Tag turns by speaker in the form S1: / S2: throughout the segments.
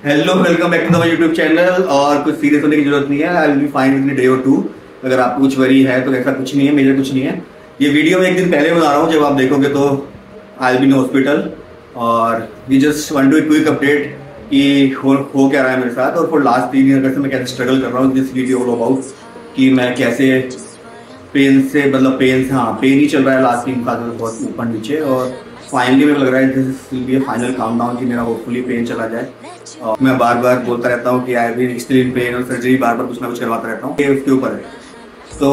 S1: Hello, welcome back to my YouTube channel. और कुछ serious होने की जरूरत नहीं है। I will be fine within day और 2। अगर आपको कुछ वरी है तो ऐसा कुछ नहीं है, मेजर कुछ नहीं है। ये वीडियो मैं एक दिन पहले बना रहा हूँ, जब आप देखोगे तो I will be in hospital. और we just want to quick update कि हो क्या रहा है मेरे साथ, और फॉर लास्ट 3 ईयर से मैं कैसे स्ट्रगल कर रहा हूँ। दिस वीडियो ऑल अबाउट कि मैं कैसे पेन ही चल रहा है लास्ट 3 साल में, बहुत ऊपर नीचे। और फाइनली मेरे लग रहा है this will be a final countdown कि मेरा होपफुली पेन चला जाए। और मैं बार बार बोलता रहता हूँ कि आई बीन एक्सट्रीम पेन और सर्जरी बार बार कुछ ना कुछ करवाता रहता हूँ, ये उसके ऊपर है। तो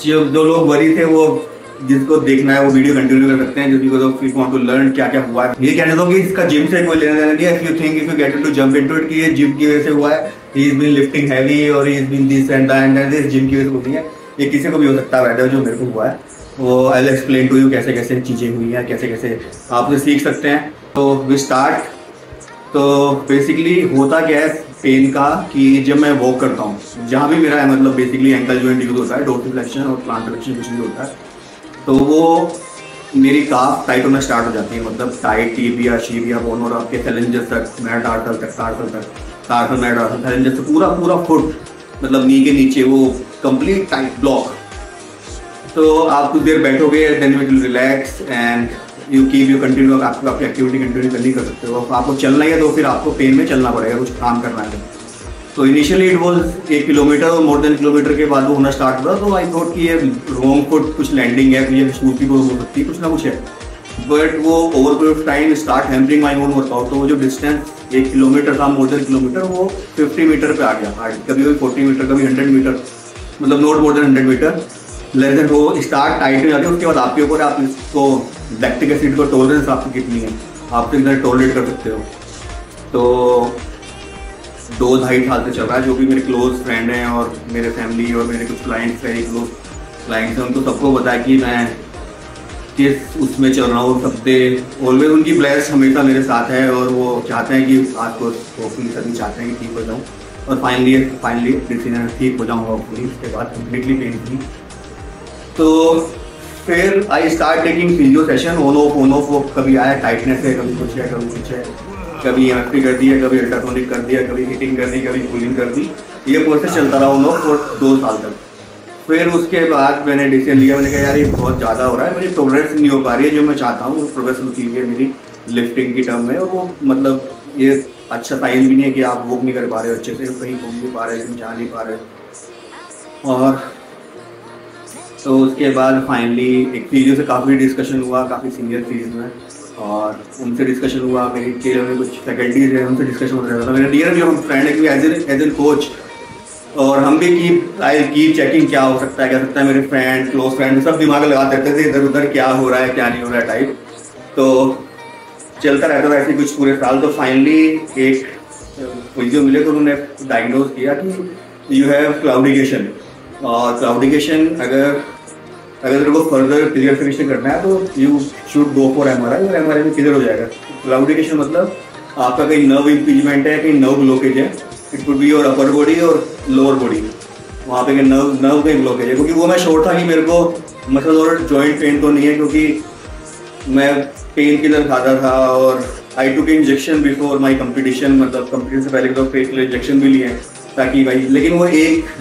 S1: जो लोग वरी थे, वो जिसको देखना है वो वीडियो कंटिन्यू कर सकते हैं। जो बिकॉज़ वांट टू लर्न क्या क्या हुआ है। ये कहने दो कि इसका जिम से कोई लेना देना नहीं है। If you think if you get to jump into it कि ये जिम की वजह से हुआ है, he is been lifting heavy और he is been this and that, and this gym की वजह से होती है। ये किसी को भी हो सकता है, जो मेरे को हुआ है वो I will explain to you कैसे कैसे चीज़ें हुई हैं, कैसे कैसे आप उसे सीख सकते हैं। तो वी स्टार्ट। तो बेसिकली होता क्या है पेन का कि जब मैं वॉक करता हूँ, जहाँ भी मेरा है, मतलब बेसिकली एंकल जॉइंट यूज होता है, डोर्सिफ्लेक्शन और प्लांटर फ्लेक्शन कुछ भी होता है, तो वो मेरी काफ टाइट होना स्टार्ट हो जाती है। मतलब टाइट टिबिया, शिबिया बोन और आपके थैलेंजस तक, मेटाटार्सल तक, टार्सल मेटाटार्सल थैलेंजस तक, पूरा फुट, मतलब नी के नीचे वो कंप्लीट टाइट ब्लॉक। तो आप कुछ देर बैठोगे, then you will relax and you keep you continue. आपको आपकी एक्टिविटी कंटिन्यू करनी कर सकते हो। आपको चलना ही है तो फिर आपको पेन में चलना पड़ेगा, कुछ काम करना है। तो इनिशियली इट वॉज 1 किलोमीटर और मोर देन किलोमीटर के बाद वो होना स्टार्ट हुआ। तो आई थॉट कि ये रॉन्ग फुट कुछ लैंडिंग है, ये स्कूटी को हो सकती है, कुछ ना कुछ है। बट वो over period of time start hampering my own workout. तो वो जो डिस्टेंस 1 किलोमीटर था, मोर देन किलोमीटर, वो 50 मीटर पे आ गया। कभी 40 मीटर, कभी 100 मीटर, मतलब not more than 100 metre. Less than वो स्टार्ट टाइट हो जाती है। उसके बाद आपके ऊपर आप इसको लैक्टिक एसिड को टॉलरेंस आपकी कितनी है, आप कितना टॉलरेट कर सकते हो। तो 2-2.5 साल से चल रहा है। जो भी मेरे क्लोज फ्रेंड हैं और मेरे फैमिली और मेरे कुछ क्लाइंट्स हैं, क्लोज क्लाइंट्स हैं, उनको सबको पता है कि मैं किस उसमें चल रहा हूँ। सबसे ऑलवेज उनकी ब्लेस हमेशा मेरे साथ है और वो चाहते हैं कि आपको होपफुली सभी चाहते हैं कि ठीक हो जाऊँ। और फाइनली डिसीजन ठीक हो जाऊँगा होपफुली, उसके बाद कम्प्लीटली पेन फ्री। तो फिर I start taking physio session, on off. वो कभी आया टाइटनेस है, कभी कुछ है, कभी कुछ है, कभी एमएफटी कर दिया, कभी अल्ट्रासोनिक कर दिया, कभी हीटिंग कर दी, कभी कूलिंग कर दी। ये प्रोसेस चलता रहा ऑन ऑफ फॉर 2 साल तक। फिर उसके बाद मैंने डिसीजन लिया, मैंने कहा यार ये बहुत ज़्यादा हो रहा है, मेरी प्रोग्रेस नहीं हो पा रही है। जो मैं चाहता हूँ वो प्रोग्रेस होती है मेरी लिफ्टिंग की टर्म में। और वो मतलब ये अच्छा साइन भी नहीं है कि आप वॉक नहीं कर पा रहे हो अच्छे से, कहीं घूम नहीं पा रहे, कहीं जा नहीं पा रहे। और तो उसके बाद फाइनली एक फिजियो से काफ़ी डिस्कशन हुआ, काफ़ी सीनियर फिजियो में, और उनसे डिस्कशन हुआ। मेरी केयर में कुछ फैकल्टीज हैं, उनसे डिस्कशन होता रहता था। मेरा डियर भी हम फ्रेंड है कि एज एन कोच, और हम भी कीप चेकिंग क्या हो सकता है मेरे फ्रेंड, क्लोज फ्रेंड सब दिमाग लगा देते थे इधर उधर, क्या हो रहा है क्या नहीं हो रहा है टाइप। तो चलता रहता था ऐसे कुछ पूरे साल। तो फाइनली एक फिजियो मिले तो उन्होंने डायग्नोज किया कि यू हैव क्लाउडिकेशन। और क्लाउडिकेशन अगर तेरे को फर्दर क्लियरिफिकेशन करना है तो you should go for MRI, और एमआरआई में क्लियर हो जाएगा। क्लाउडिकेशन मतलब आपका कहीं नर्व इंपीजमेंट है, कहीं नर्व ब्लॉकेज है। It could be your upper body और लोअर बॉडी, वहाँ पे नर्व कहीं ब्लॉकेज है। क्योंकि वो मैं श्योर था कि मेरे को मसल और जॉइंट पेन तो नहीं है, क्योंकि मैं पेन किलर खाता था और आई टुक इंजेक्शन बिफोर माई कंपटीशन। मतलब कंपटीशन से पहले तो पेन किलर इंजेक्शन भी लिए ताकि भाई, लेकिन वो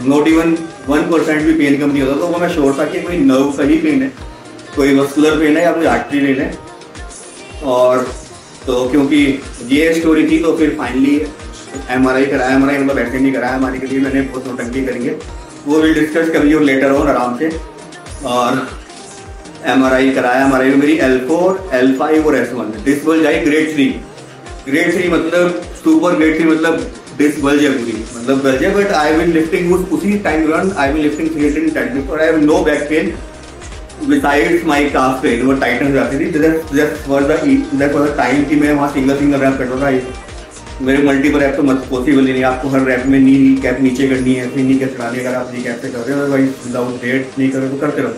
S1: नॉट इवन 1% भी पेन कम नहीं होता। तो वो मैं श्योर था कि कोई नर्व का ही पेन है, कोई मस्कुलर पेन है या कोई आर्टरी पेन है। और तो क्योंकि ये स्टोरी थी, तो फिर फाइनली एमआरआई कराया। एमआरआई मतलब ऐसे नहीं कराया, हमारे के लिए मैंने बहुत नोटंकी करेंगे, वो विल डिस्कस करेंगे और लेटर ऑन आराम से। और एमआरआई कराया। एमआरआई में मेरी L4, L5 और S1 disc bulge I grade 3। Grade 3 मतलब सुपर ग्रेड 3 मतलब डिस्क बल्ज है पूरी, मतलब बल्ज है। बट आई विल लिफ्टिंग उसी time run, I will lifting 310 tightness और I have no back pain besides my calf pain. वो टाइटन हो जाती थी। दैट वाज द टाइम कि मैं वहाँ सिंगल रैप करता था। मेरे मल्टीपल रैप तो मत पॉसिबल ही नहीं। आपको हर रैप में नी कैप नीचे करनी है, फिर नी कैप चलानी। अगर आप नी कैप से कर रहे हो भाई, विदाउट डेट नहीं करो तो करते रहो,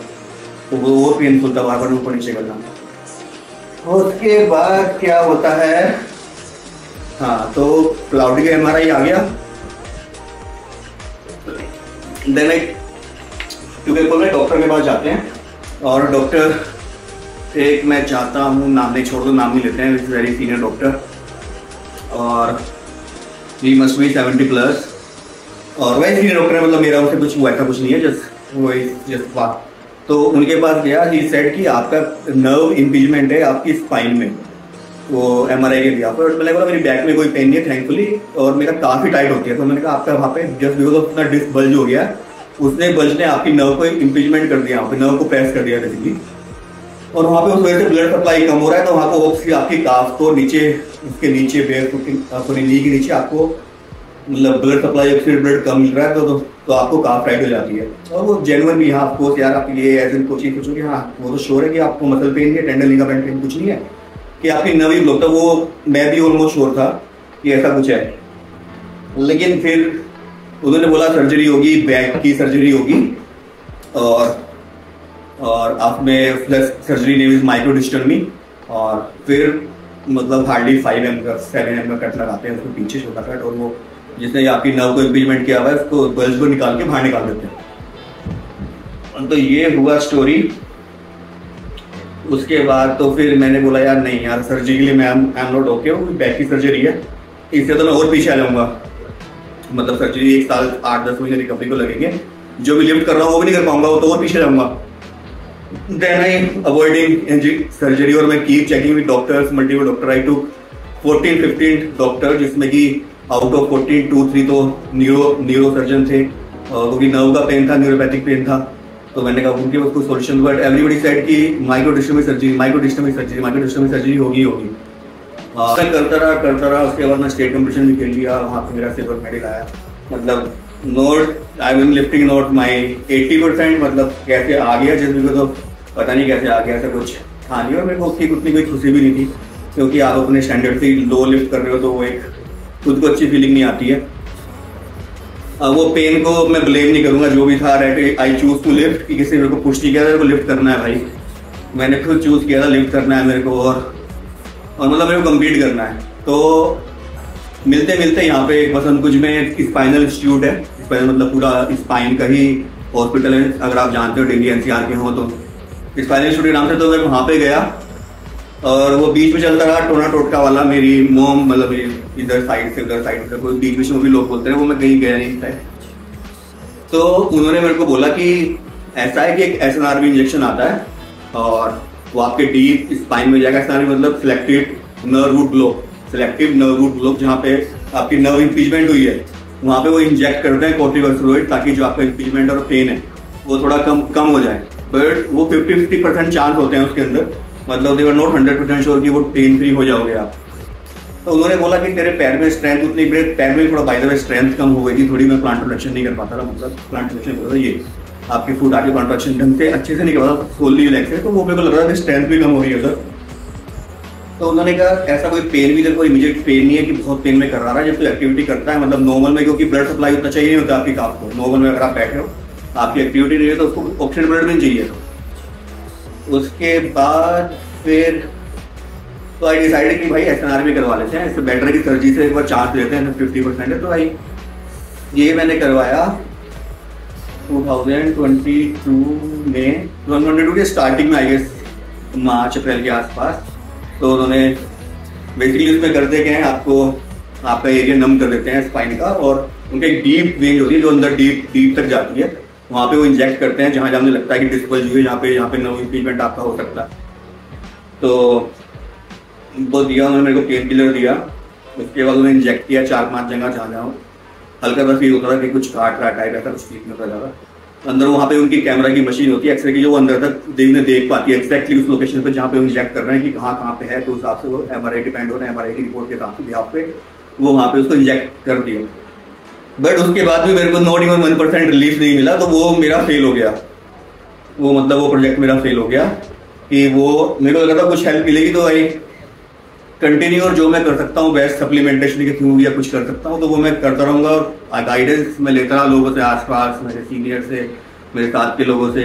S1: तो वो पेनफुल था बार बार ऊपर नीचे करना। उसके बाद क्या होता है, हाँ, तो क्लाउडी का एमआरआई आ गया। देन क्योंकि डॉक्टर के पास जाते हैं, और डॉक्टर एक मैं चाहता हूँ नाम नहीं छोड़ दो, नाम ही लेते हैं, वेरी सीनियर डॉक्टर। और ही मस्ट बी 70+। और वैसे ही डॉक्टर है, मतलब मेरा उनसे कुछ ऐसा कुछ नहीं है, जस्ट वही जस्ट बात। तो उनके पास गया, ही सेड कि आपका नर्व इम्पीजमेंट है आपकी स्पाइन में, वो MRI के दिया। पर मैंने बोला मेरी बैक में कोई पेन नहीं है थैंकफुली, और मेरा काफ़ी टाइट होती है। तो मैंने कहा आपका वहाँ पे जस्ट बिकॉज ऑफ अपना डिस्क बल्ज हो गया, उसने बल्ज ने आपकी नर्व को इम्पीजमेंट कर दिया, वहाँ पे नर्व को प्रेस कर दिया बेसिकली, और वहाँ पे उस वजह से ब्लड सप्लाई कम हो रहा है। तो वहाँ को आपकी काफ को नीचे, उसके नीचे बेयर नी के नीचे आपको मतलब ब्लड सप्लाई ऑक्सीजन ब्लड कम मिल रहा है, तो आपको काफ टाइट हो जाती है। और वो जेन्युइन भी, हाँ ऑफकोर्स यार आपके लिए एज इन कोचिंग सोचोगे, हाँ वो तो श्योर है कि आपको मसल पेन है, टेंडन लिगामेंट पेन कुछ नहीं है, कि आपकी नर्व ही ब्लॉक था। वो मैं भी ऑलमोस्ट श्योर था कि ऐसा कुछ है। लेकिन फिर उन्होंने बोला सर्जरी होगी, बैक की सर्जरी होगी, और आप में प्लस सर्जरी नेम इज माइक्रोडिस्टोमी, और फिर मतलब हार्डली 5 mm का 7 mm का कट लगाते हैं उसको पीछे, छोटा कट, और वो जिसने आपकी नर्व को इम्पीजमेंट किया हुआ है उसको बल्ज को निकाल के बाहर निकाल देते हैं। तो ये हुआ स्टोरी। उसके बाद तो फिर मैंने बोला यार नहीं यार, सर्जरी के लिए मैं I am not okay, back की सर्जरी है, इससे तो मैं और पीछे आ जाऊंगा। मतलब सर्जरी 1 साल 8-10 महीने रिकवरी को लगेंगे, जो भी लिफ्ट कर रहा हूँ वो भी नहीं कर पाऊंगा, वो तो और पीछे जाऊंगा। देन आई अवॉइडिंग सर्जरी, और मैं keep checking with doctors, multiple doctor. I took 14-15 doctor, जिसमें कि आउट ऑफ 14 2-3 तो न्यूरो सर्जन थे, क्योंकि नर्व का पेन था, न्यूरोपैथिक पेन था। तो मैंने कहा उनके उसको सोल्यूशन, बट एवरीबडी सेड कि माइक्रोडिस्टोमी सर्जरी होगी। मैं करता रहा। उसके बाद मैं स्टेट कॉम्पिटिशन भी खेल लिया, वहाँ पे मेरा सिल्वर मेडल आया। मतलब note I mean lifting note माई 80%, मतलब कैसे आ गया जिसमें तो पता नहीं कैसे आ गया, ऐसा कुछ था नहीं। और मेरे को उसकी उतनी कोई खुशी भी नहीं थी, क्योंकि आप अपने स्टैंडर्ड से लो लिफ्ट कर रहे हो तो वो एक खुद को अच्छी फीलिंग नहीं आती है। वो पेन को मैं ब्लेम नहीं करूंगा, जो भी था आई चूज टू लिफ्ट, कि किसी मेरे को पुश नहीं किया था, मेरे को लिफ्ट करना है भाई, मैंने खुद चूज किया था लिफ्ट करना है मेरे को, और मतलब मेरे को कम्पीट करना है। तो मिलते यहाँ पे बसंत कुछ में स्पाइनल इंस्टीट्यूट है, स्पाइनल मतलब पूरा स्पाइन का ही हॉस्पिटल है, अगर आप जानते हो दिल्ली NCR के हो तो स्पाइनल इंस्टीट्यूट नाम से। तो मैं वहाँ पे गया, और वो बीच में चलता रहा टोना टोटका वाला, मेरी मोम मतलब इधर साइड से उधर साइड से, कोई बीच में भी लोग बोलते हैं, वो मैं कहीं गया नहीं था। तो उन्होंने मेरे को बोला कि ऐसा है कि एक SNRV इंजेक्शन आता है, और वो आपके डीप स्पाइन में जाएगा। SNRV मतलब सिलेक्टिव नर्व रूट ब्लॉक, जहाँ पे आपकी नर्व इम्पीजमेंट हुई है, वहाँ पे वो इंजेक्ट करते हैं कॉर्टिकोस्टेरॉइड, ताकि जो आपका इम्पीजमेंट और पेन है वो थोड़ा कम हो जाए। बट वो 50-50% चांस होते हैं उसके अंदर, मतलब दे वर नॉट 100% श्योर कि वो पेन फ्री हो जाओगे आप। तो उन्होंने बोला कि तेरे पैर में स्ट्रेंथ उतनी, मेरे पैर में थोड़ा बाय द वे स्ट्रेंथ कम हो गई थी थोड़ी, मैं प्लांट प्रोडक्शन नहीं कर पाता था, मतलब प्लांट प्रोडक्शन ये आपकी फूड आके प्लांट प्रोडक्शन ढंग से अच्छे से नहीं कर पाता, सोलली रिलैक्स है, तो वो मेरे को लग रहा था स्ट्रेंथ भी कम हो रही है उधर। तो उन्होंने कहा ऐसा कोई पेन भी, कोई इमीडिएट पेन नहीं है कि बहुत पेन में कर रहा है, जब तो एक्टिविटी करता है, मतलब नॉर्मल में, क्योंकि ब्लड सप्लाई उतना चाहिए नहीं होता आपकी काफ को, नॉर्मल में अगर आप बैठे हो आपकी एक्टिविटी नहीं है तो उसको ऑक्सीजन ब्लड भी चाहिए। उसके बाद फिर तो आई डिसाइडेड कि भाई SNRV करवा लेते हैं, इससे बेटर की सर्जरी से एक बार चांस लेते हैं, 50% है। तो भाई ये मैंने करवाया 2022 में, 2022 के स्टार्टिंग में, आई गेस मार्च अप्रैल के आसपास। तो उन्होंने बेसिकली उसमें करते क्या है, आपका एरिया नम कर देते हैं स्पाइन का, और उनका एक डीप वेन होती है जो अंदर डीप तक जाती है, वहाँ पे वो इंजेक्ट करते हैं जहाँ मुझे लगता है कि डिस्क बल्ज हुई है, यहाँ पे नर्व इम्पीजमेंट आपका हो सकता है। तो वो दिया उन्होंने मेरे को, पेन किलर दिया। उसके बाद उन्होंने इंजेक्ट किया 4-5 जगह, जहाँ हल्का सा फील होता था कि कुछ काट रहा टाइप, ऐसा कुछ फील नहीं होता ज़्यादा। अंदर वहाँ पे उनकी कैमरा की मशीन होती है एक्सरे की, जो वो अंदर तक देख पाती है एक्जैक्टली उस लोकेशन पे जहाँ पे इंजेक्ट कर रहे हैं कि कहाँ पे है, तो उस हिसाब से वो MRI डिपेंड हो रहा है, MRI की रिपोर्ट के हिसाब पे वो वहाँ पे उसको इंजेक्ट कर दिया। बट उसके बाद भी मेरे को नॉट इवन 1% रिलीफ नहीं मिला, तो वो मेरा फेल हो गया, वो मतलब वो प्रोजेक्ट मेरा फेल हो गया। कि वो मेरे को लगा था कुछ हेल्प मिलेगी तो भाई कंटिन्यू, और जो मैं कर सकता हूँ बेस्ट सप्लीमेंटेशन के थ्रू या कुछ कर सकता हूँ तो वो मैं करता रहूँगा। और गाइडेंस मैं लेता रहा लोगों से, आसपास मेरे सीनियर से, मेरे साथ के लोगों से,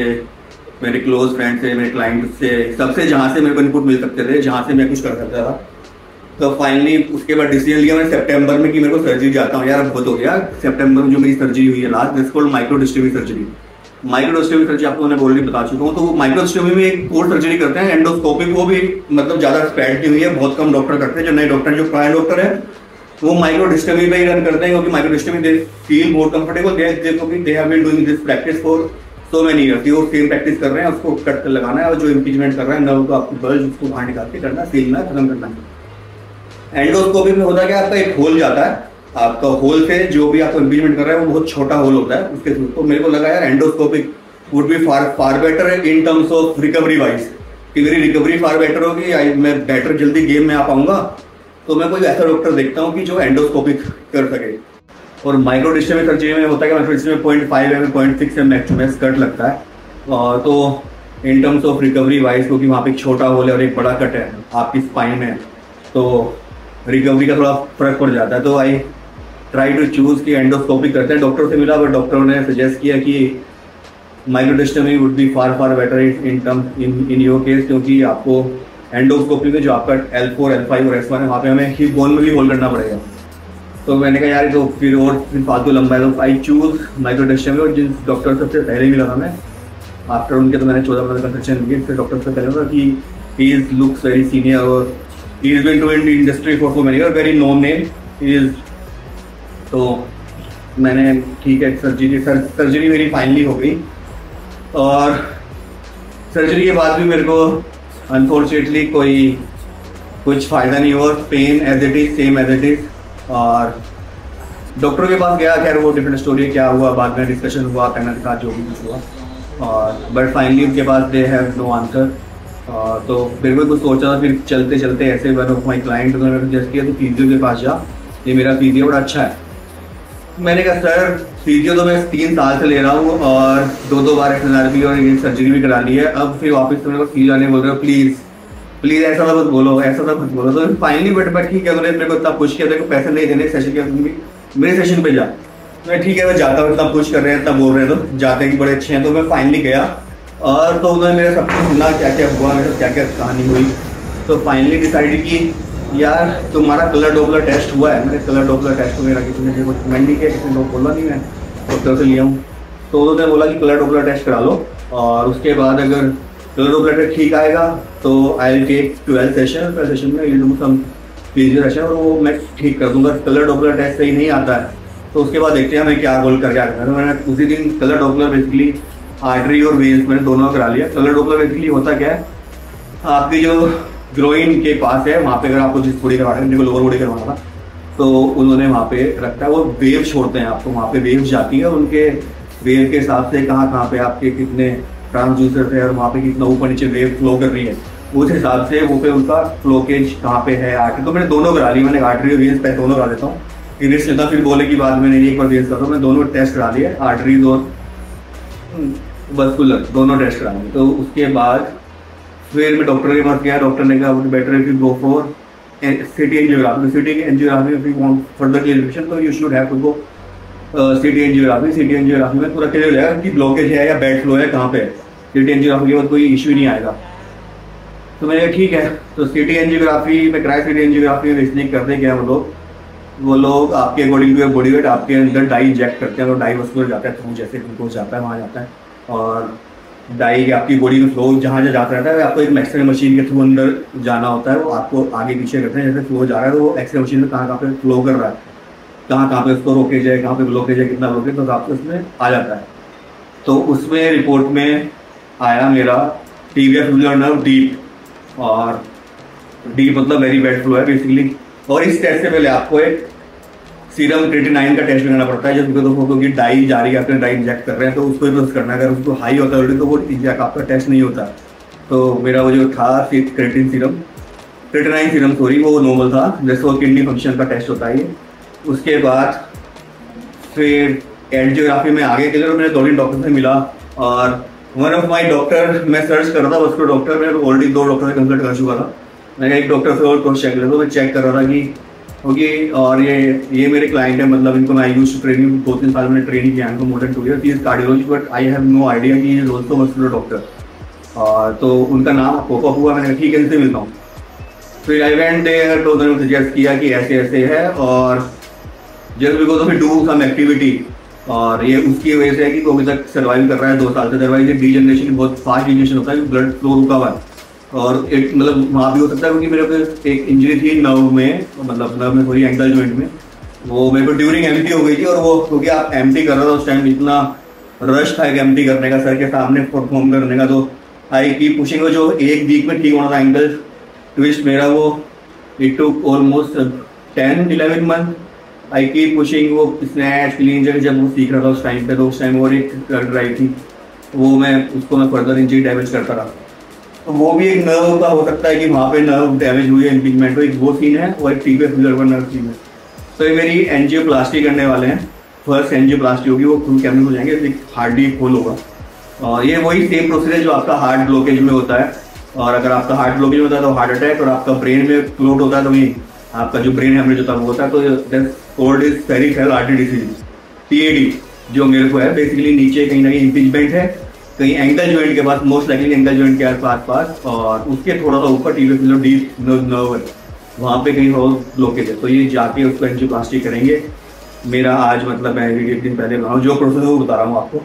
S1: मेरे क्लोज फ्रेंड से, मेरे क्लाइंट से, सबसे जहाँ से मेरे को इनपुट मिल सकते थे, जहाँ से मैं कुछ कर सकता था। तो फाइनली उसके बाद डिसीजन लिया मैंने सितंबर में कि मेरे को सर्जरी जाता हूँ यार, बहुत हो गया। सितंबर में जो मेरी सर्जरी हुई है last, this called microdiscectomy surgery. Microdiscectomy surgery आपको मैंने ऑलरेडी बता चुका हूँ। तो वो माइक्रोडिस्टोमी में एक कोर सर्जरी करते हैं, एंडोस्कोपिक, वो भी मतलब ज्यादा स्पेड की हुई है, बहुत कम डॉक्टर करते हैं, जो नए डॉक्टर, जो पुराने डॉक्टर है वो माइक्रोडिस्टमी पे ही रन करते हैं, क्योंकि microdiscectomy they feel more comfortable, they have been doing this practice for so many years. वो सेम प्रैक्टिस कर रहे हैं, उसको कट लगाना है और जो इम्पीचमेंट कर रहे हैं नर्व को आपको बल्ज उसको बाहर निकाल के करना, सीलना, खत्म करना है। एंडोस्कोपी में होता क्या, आपका एक होल जाता है, आपका होल से जो भी आपको इम्पीचमेंट कर रहा है वो बहुत छोटा होल होता है उसके थ्रू। तो मेरे को लगा यार endoscopic would be far better in terms of recovery wise, कि मेरी रिकवरी फार बेटर होगी, मैं बेटर जल्दी गेम में आ पाऊंगा। तो मैं कोई ऐसा डॉक्टर देखता हूँ कि जो एंडोस्कोपिक कर सके। और माइक्रोडिस्टमी सर्जरी में होता है कि माइक्रोडिस्टमी में 0.5 mm 0.6 mm कट लगता है। तो in terms of recovery wise, क्योंकि वहाँ पे एक छोटा होल है और एक बड़ा कट है आपकी स्पाइन में, तो रिकवरी का थोड़ा फर्क पड़ जाता है। तो आई ट्राई टू चूज कि एंडोस्कोपिक करते हैं। डॉक्टर से मिला, बट डॉक्टरों ने सजेस्ट किया कि microdiscectomy would be far better in your case, क्योंकि आपको एंडोस्कोपी में जो आपका L4, L5 और S1 है, वहाँ पे हमें हिप बोन में भी होल करना पड़ेगा। तो मैंने कहा यार तो फिर फालतू लंबा है, तो आई चूज माइक्रोडिस्टमी। और जिस डॉक्टर सबसे पहले मिला था मैं, आफ्टर उनके तो मैंने 14 का कंसल्टेशन लिया, फिर डॉक्टर से पहले था कि he is looks very senior और ही इज बीन टू इन industry for so many year, very known name he is. तो मैंने ठीक है, सर्जरी मेरी फाइनली हो गई। और सर्जरी के बाद भी मेरे को अनफॉर्चुनेटली कुछ फ़ायदा नहीं हुआ, pain as it is, same as it is. और डॉक्टर के पास गया, खैर वो डिफरेंट स्टोरी, क्या हुआ बाद में डिस्कशन हुआ, कहना था जो भी कुछ हुआ। और बट फाइनली उनके पास दे हैव नो आंसर। तो फिर मैं कुछ सोचा था, फिर चलते चलते ऐसे वन ऑफ माई क्लाइंट उन्होंने सजेस्ट किया तो फिजियो के पास जा, ये मेरा फिजियो बड़ा अच्छा है। मैंने कहा सर फिजियो तो मैं 3 साल से ले रहा हूँ और 2 बार एक्सरसाइज भी और ये सर्जरी भी करा ली है, अब फिर वापस तो मेरे को फिजियो आने बोल रहे हो, प्लीज़ ऐसा तो मत बोलो, ऐसा तो मत बोलो। तो फाइनली बट ठीक है, उन्होंने मेरे को इतना पुश किया, मेरे को पैसे नहीं देने सेशन के, मेरे सेशन पे जा। मैं ठीक है मैं जाता हूँ, इतना पुश कर रहे हैं, इतना बोल रहे हैं, तो जाते हैं कि बड़े अच्छे हैं। तो मैं फाइनली गया और तो उन्होंने मेरा सब कुछ सुना, क्या क्या हुआ, मेरे क्या क्या कहानी हुई। तो फाइनली डिसाइड की यार तुम्हारा कलर डोपलर टेस्ट हुआ है। मैंने कलर डोपलर टेस्ट वगैरह किसी ने कुछ कमेंट नहीं किया, किसी ने बोला नहीं, मैं डॉक्टर से लिया हूँ। तो उन्होंने बोला कि कलर डोपलर टेस्ट करा लो और उसके बाद अगर कलर डोपलर टेस्ट ठीक आएगा तो आई विल टेक 12 सेशन में ये सम फिजियो सेशन और वो मैं ठीक कर दूंगा। कलर डोपलर टेस्ट सही नहीं आता है तो उसके बाद देखते हैं मैं क्या गोल करके आ रहा है। मैंने उसी दिन कलर डोपलर बेसिकली आर्टरी और वेन्स मैंने दोनों करा लिया। कलर डोपलर बेसिकली होता क्या है, आपकी जो ग्रोइन के पास है वहाँ पे अगर आपको जिस बॉडी करवाना है, मेरे को लोअर बॉडी करवाना था, तो उन्होंने वहाँ पे रखा है, वो वेव छोड़ते हैं आपको, वहाँ पे वेव जाती है और उनके वेव के हिसाब से कहाँ पे आपके कितने ट्रांसड्यूसर है और वहाँ पे कितना ऊपर नीचे वेव फ्लो कर रही है, उस हिसाब से वो पे उनका फ्लोकेज कहाँ पे है आर्टरी। तो मैंने दोनों करा ली, मैंने आर्टरी और वेन्स पहले दोनों करा देता हूँ, रिस्क लेता फिर बोले की बाद में नहीं एक बार वेन्स करता हूँ। मैं दोनों टेस्ट करा लिए, आर्टरीज और वस्कुलर दोनों टेस्ट करा लिए। तो उसके बाद फिर मैं डॉक्टर के पास गया, डॉक्टर ने कहा better if you go for CT angiography. CT angiography if you want further clarification तो you should have to go CT angiography. CT angiography में पूरा क्लियर हो जाएगा कि ब्लॉकेज है या बेड फ्लो है कहाँ पे है। सिटी एंजियोग्राफी के बाद कोई इशू नहीं आएगा। तो मैंने ठीक है, तो सिटी एंजियोग्राफी में कराया। सिटी एंजियोग्राफी में इसलिए करते क्या वो लोग आपके अकॉर्डिंग टू बॉडी वेट आपके अंदर डाई इंजेक्ट करते हैं, तो डाई वस्कुलर जाता है थ्रू, जैसे ग्लूकोज जाता है वहाँ जाता है और डाई आपकी बॉडी में फ्लो जहाँ जाता रहता है, आपको एक एक्सरे मशीन के थ्रू अंदर जाना होता है, वो आपको आगे पीछे करते हैं। जैसे फ्लो जा रहा है तो वो एक्सरे मशीन में कहाँ पे फ्लो कर रहा है, कहाँ पे उसको रोकेज है, कहाँ पे ब्लॉकेज है, कितना ब्लॉकेज, तो आपको उसमें आ जाता है। तो उसमें रिपोर्ट में आया मेरा टीबिया फिब्युलर नर्व डीप, और डीप मतलब वेरी बैड फ्लो है बेसिकली। और इस टेस्ट से पहले आपको एक सीरम क्रिएटिनाइन का टेस्ट करना पड़ता है, जब क्योंकि डाई जा रही है, आपने डाई इंजेक्ट कर रहे हैं तो उसको ही करना है। अगर उसको हाई होता है तो वो इंजेक्ट आपका टेस्ट नहीं होता। तो मेरा वो जो था क्रिएटिनाइन सीरम वो नॉर्मल था, जैसे वो किडनी फंक्शन का टेस्ट होता है ये। उसके बाद फिर एंजियोग्राफी में आगे के लिए मैंने 2 डॉक्टर से मिला और वन ऑफ माई डॉक्टर, मैं सर्च कर रहा था उसको डॉक्टर, मैं ऑलरेडी 2 डॉक्टर से कंसल्ट कर चुका था। मैंने एक डॉक्टर से और क्रॉस चेक किया, तो मैं चेक कर रहा था कि ओके और ये मेरे क्लाइंट है, मतलब इनको मैं यूज्ड टू ट्रेनिंग 2-3 साल मैंने ट्रेनिंग किया इनको, more than 2 year. Is cardiologist but I have no idea कि इज ऑल्सो मस्कुलर डॉक्टर। तो उनका नाम पॉपअप हुआ, मैंने ठीक है इनसे मिलता हूँ। फिर आई वेंट देयर, तो उन्होंने सजेस्ट किया कि ऐसे ऐसे है और just because of do some activity, और ये उसकी वजह से है कि वो अभी तक सर्वाइव कर रहा है 2 साल से। अदरवाइज डीजनरेशन बहुत फास्ट डीजनरेशन होता है, ब्लड फ्लो रुका हुआ है। और एक मतलब वहाँ भी हो सकता है क्योंकि मेरे को एक इंजरी थी नर्व में, मतलब नर्व में थोड़ी एंकल जॉइंट में, वो मेरे को ड्यूरिंग एमटी हो गई थी। और वो क्योंकि आप एमटी कर रहे हो उस टाइम इतना रश था एमटी करने का, सर के सामने परफॉर्म करने का, तो आई की पुशिंग जो एक वीक में ठीक होना था एंकल ट्विस्ट मेरा, वो इट टुक ऑलमोस्ट 10-11 मंथ। आई की पुशिंग, वो स्नैच क्लीन जगह जब वो सीख रहा था उस टाइम पे, तो उस टाइम और एक दर्द आई थी, वो मैं उसको मैं फर्दर इंजरी डैमेज करता रहा। तो वो भी एक नर्व का हो सकता है कि वहाँ पे नर्व डैमेज हुई है, इम्पीचमेंट, एक वो सीन है और एक टीबीएस रिजर्वर नर्व सीन है। तो ये मेरी एंजियोप्लास्टी करने वाले हैं, फर्स्ट एंजियोप्लास्टी होगी, वो फुल कैमरे हो जाएंगे, एक हार्डी खोल होगा। और ये वही सेम प्रोसीजर जो आपका हार्ट ब्लॉकेज में होता है, और अगर आपका हार्ट ब्लॉकेज होता है तो हार्ट अटैक, और आपका ब्रेन में क्लोट होता है तो ये आपका जो ब्रेन हेमरेज होता है वो होता है। तो code is peripheral artery disease, PAD, जो मेरे को है बेसिकली नीचे कहीं ना कहीं इम्पीचमेंट है, कहीं एंकल जॉइंट के पास, मोस्ट लाइकली एंकल जॉइंट के पास, और उसके थोड़ा सा ऊपर टीबीएस जो डीप नर्व है वहाँ पे कहीं और ब्लॉकेज है। तो ये जाके उसको एंजियोप्लास्टी करेंगे। मेरा आज मतलब मैं एक दिन पहले बनाऊँ, जो प्रोसेस वो बता रहा हूँ आपको,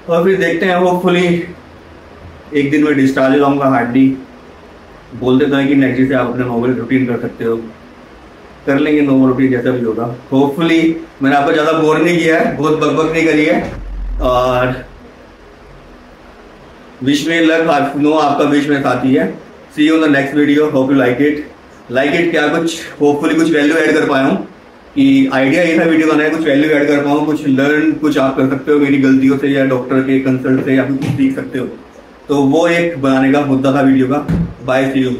S1: और फिर देखते हैं। होपफुली एक दिन में डिस्चार्ज हो जाऊँगा हार्डली। बोलते तो है कि नेक्स्ट डे से आप अपने नॉर्मल रूटीन कर सकते हो, कर लेंगे नॉर्मल रूटीन जैसा भी होगा। होपफुली मैंने आपको ज़्यादा बोर नहीं किया है, बहुत बकबक नहीं करी है, और विश में लक नो आपका विश में साथी है। See you in the next video, hope you like it क्या कुछ होपफुली कुछ वैल्यू ऐड कर पाया हूँ, कि आइडिया ये था वीडियो बनाने, कुछ वैल्यू ऐड कर पाऊँ, कुछ लर्न कुछ आप कर सकते हो मेरी गलतियों से, या डॉक्टर के कंसल्ट से, या फिर कुछ सीख सकते हो। तो वो एक बनाने का मुद्दा था वीडियो का। Bye, see you.